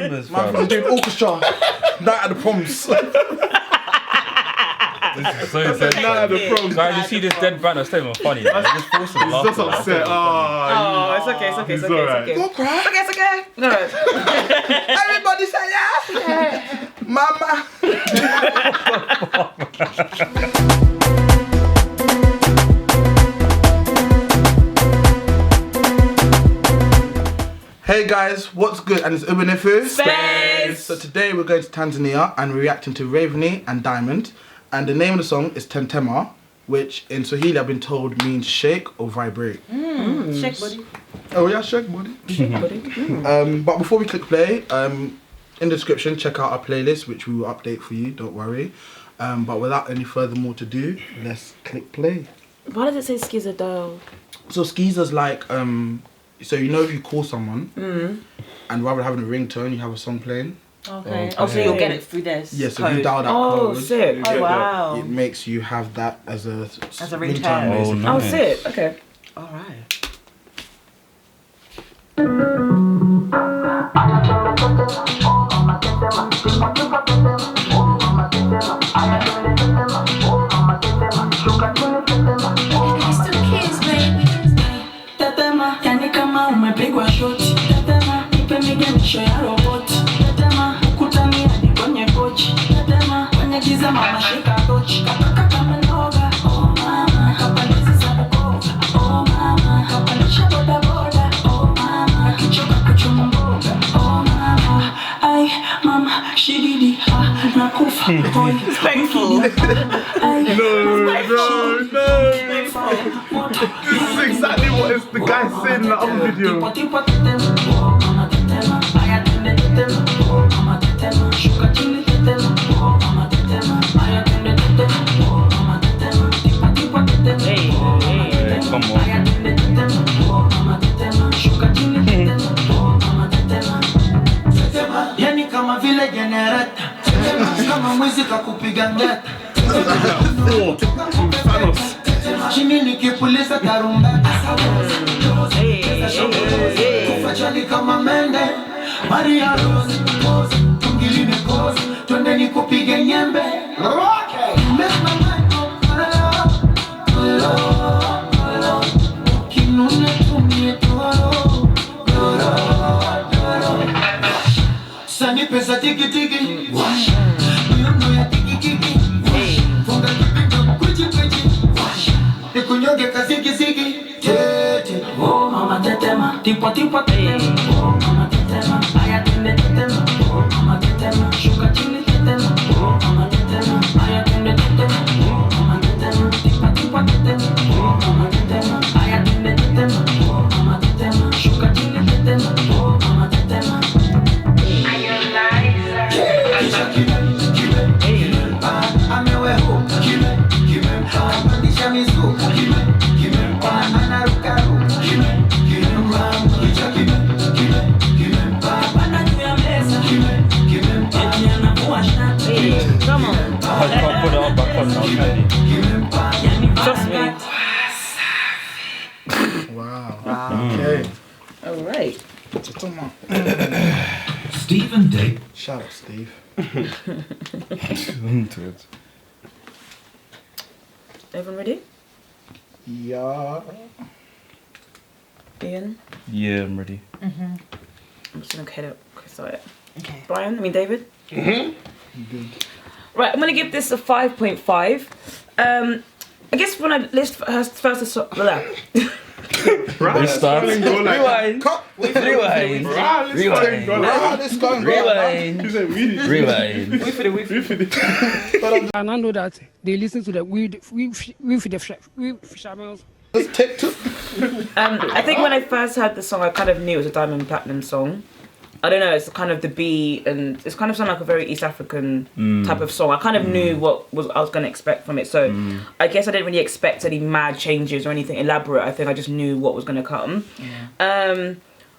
Platnumz, Man, we're doing orchestra. Night at the Proms. So sad. Nah, the problem. Guys, you see this dead banner, it's not even funny. Man. It's just forcing He's just upset. Oh, it's okay, it's okay, it's okay, alright. it's okay. Don't cry. It's okay. No. Everybody say yeah. Mama. Hey guys, what's good? And it's Ubunifu. Space. So today we're going to Tanzania and we're reacting to Rayvanny and Diamond. And the name of the song is Tetema, which in Swahili I've been told means shake or vibrate. Shake body. Oh yeah, shake body. Shake body. But before we click play, in the description check out our playlist which we will update for you, don't worry. But without any further more to do, let's click play. Why does it say Skiza dial? So Skiza's like, so you know if you call someone and rather than having a ringtone, you have a song playing. Okay. Oh, so you'll get it through this. Yes, yeah, so code. if you dial that Oh, code, sick. Oh, wow. it makes you have that as a ringtone. basically. Oh, sick. Okay. All right. Tetema, yani kama umepigwa shoti. Tetema, nipe migemisho ya roboti. Tetema, ukutani hadi kwenye kochi. Tetema, kwenye giza mama shika tochi. Kapaka kama noga, oh mama. Kapalizi za Bukoba, oh mama. Kapalisha boda boda, oh mama. Akichoka kuchuma mboga, oh mama. Ay, mama, shididi, nakufa, boy. Thankful. No. This is exactly what the guy said in the other video. Hey, come on. Yani kama vile generata, kama mwizi kakupiga ngeta. Chini nikipuliza tarumbeta. Kufachani kama mende. Maria Rose, tungilini kozi. Twende nikupige nyembe. Make my mind go follow. Kinune tumie toro. Sani pesa tiki tiki. Miundo ya tiki tiki. Funga kipingo kuchi kuchi. Nikunyonge kaziki ziki. Tete. Oh mama tetema. Tipo tipo tetema. Oh mama tetema. Aya tende tetema. Oh mama tetema. Shuka chini tetema. Oh mama tetema. Aya tende tetema. Oh mama tetema. Tipo tipo tetema. Oh mama tetema. Aya tende tetema. Oh mama tetema. Shuka chini tetema. Oh mama tetema. Come on. I can't put it up back on now, can Trust me. Wow. Okay. All right. Tetema. Steve and Dave. Shout out Steve. Everyone ready? Yeah. Ian? Yeah, I'm ready. I'm just gonna start it. Okay. David? Good. Right, I'm gonna give this a 5.5. I guess when I first Restart. Rewind. Rewind. Rewind. Rewind. And I know that they listen to the we fishermen. Let's take two. I think when I first heard the song, I kind of knew it was a Diamond Platinum song. I don't know, it's kind of the beat and it's kind of sound like a very East African type of song. I kind of knew what I was going to expect from it. So I guess I didn't really expect any mad changes or anything elaborate. I think I just knew what was going to come. Yeah.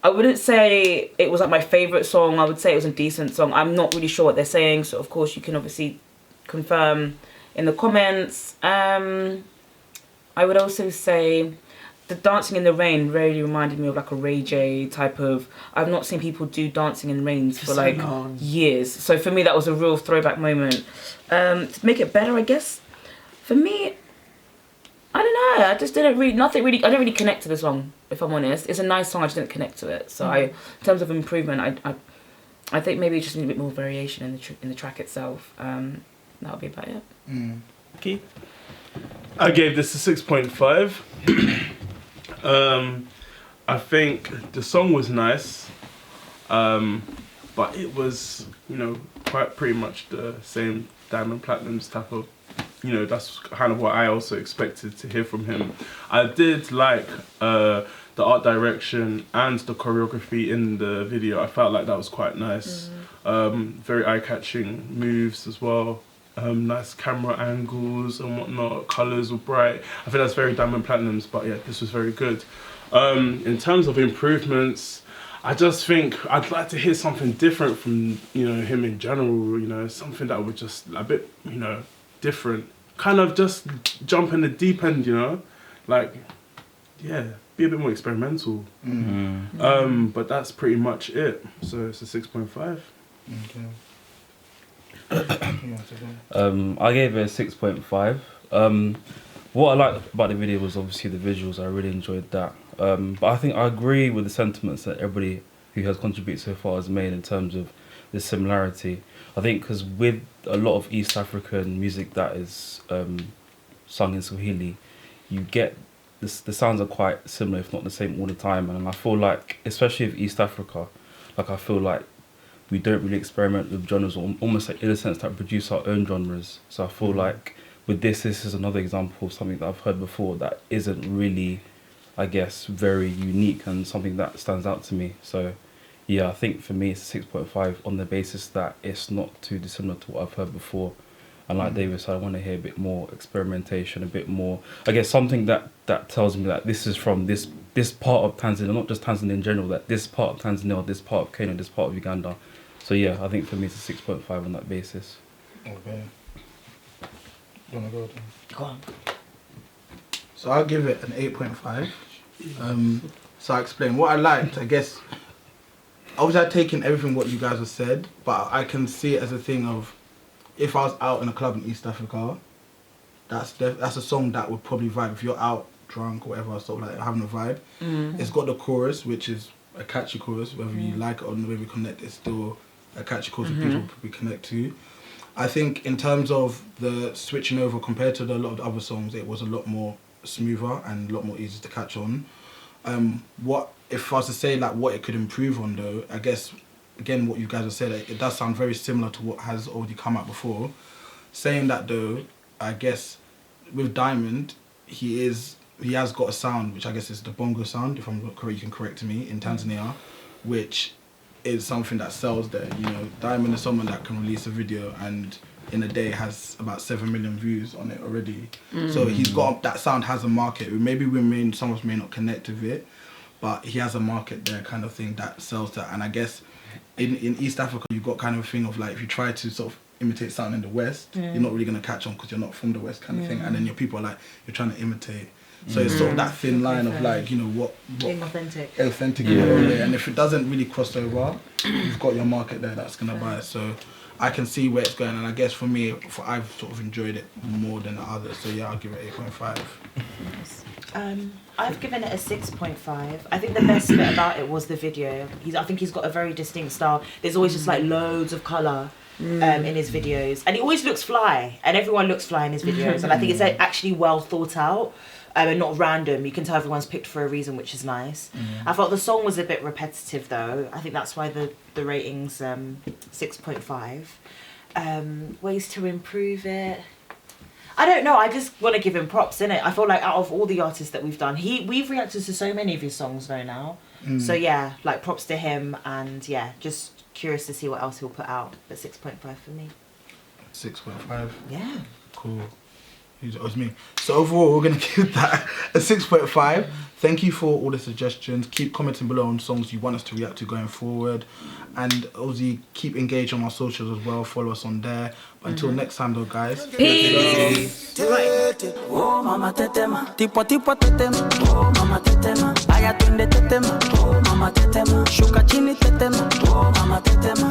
I wouldn't say it was like my favourite song. I would say it was a decent song. I'm not really sure what they're saying. So of course you can obviously confirm in the comments. I would also say the dancing in the rain really reminded me of like a Ray J type of. I've not seen people do dancing in rains for like years. So for me, that was a real throwback moment. To make it better, I guess. For me, I don't know. I just didn't really. I don't really connect to the song. If I'm honest, it's a nice song. I just didn't connect to it. So in terms of improvement, I think maybe just need a bit more variation in the track itself. That'll be about it. Okay. I gave this a 6.5. I think the song was nice, but it was, quite pretty much the same Diamond Platnumz type of, that's kind of what I also expected to hear from him. I did like the art direction and the choreography in the video. I felt like that was quite nice. Very eye-catching moves as well. Nice camera angles and whatnot. Colours were bright. I think that's very Diamond Platnumz, but yeah, this was very good. In terms of improvements, I just think I'd like to hear something different from him in general. Something that would just a bit different. Kind of just jump in the deep end. Like yeah, be a bit more experimental. But that's pretty much it. So it's a 6.5. Okay. I gave it a 6.5. What I liked about the video was obviously the visuals. I really enjoyed that. But I think I agree with the sentiments that everybody who has contributed so far has made in terms of the similarity. I think because with a lot of East African music that is sung in Swahili, you get the sounds are quite similar, if not the same, all the time. And I feel like, especially with East Africa, I feel like we don't really experiment with genres, or almost like in a sense that produce our own genres. So I feel like with this is another example of something that I've heard before that isn't really, I guess, very unique and something that stands out to me. So yeah, I think for me it's a 6.5 on the basis that it's not too dissimilar to what I've heard before. And like David said, I want to hear a bit more experimentation, a bit more, I guess, something that tells me that this is from this part of Tanzania, not just Tanzania in general, that this part of Tanzania, or this part of Kenya, this part of Uganda. So yeah, I think for me it's a 6.5 on that basis. Okay. You wanna go then? Go on. So I'll give it an 8.5. So I explain what I liked. I guess obviously I've taken everything what you guys have said, but I can see it as a thing of if I was out in a club in East Africa, that's a song that would probably vibe if you're out drunk or whatever, sort of like having a vibe. It's got the chorus, which is a catchy chorus, whether you like it or whether you connect, it's still a catchy chorus that people probably connect to. I think in terms of the switching over compared to a lot of the other songs, it was a lot more smoother and a lot more easy to catch on. What if I was to say like what it could improve on though, I guess again what you guys have said, it does sound very similar to what has already come out before. Saying that though, I guess with Diamond, he has got a sound which I guess is the bongo sound, if I'm not correct, you can correct me, in Tanzania, which is something that sells there. Diamond is someone that can release a video and in a day has about 7 million views on it already. So he's got, that sound has a market. Maybe some of us may not connect with it, but he has a market there kind of thing that sells that. And I guess in East Africa, you've got kind of a thing of like, if you try to sort of imitate something in the West, you're not really going to catch on because you're not from the West kind of thing. And then your people are like, you're trying to imitate. So it's sort of that thin line of like, what being authentic. Authentic in your own way. And if it doesn't really cross over, you've got your market there that's going to buy it. So I can see where it's going. And I guess for me, I've sort of enjoyed it more than the others. So yeah, I'll give it 8.5. I've given it a 6.5. I think the best bit about it was the video. I think he's got a very distinct style. There's always just like loads of colour in his videos. And he always looks fly. And everyone looks fly in his videos. And I think it's actually well thought out. And not random. You can tell everyone's picked for a reason, which is nice. I thought the song was a bit repetitive though. I think that's why the rating's 6.5. Ways to improve it. I don't know, I just want to give him props, innit? I feel like out of all the artists that we've done, we've reacted to so many of his songs though now. So yeah, like props to him, and yeah, just curious to see what else he'll put out. But 6.5 for me. 6.5? Yeah. Cool. It was me. So overall, we're gonna give that a 6.5. Thank you for all the suggestions. Keep commenting below on songs you want us to react to going forward, and obviously keep engaged on our socials as well. Follow us on there. But until next time, though, guys. Peace. Oh mama tetema, tipo tipo tetema. Oh mama tetema, aya twende tetema. Oh mama tetema, shuka chini tetema. Oh mama tetema.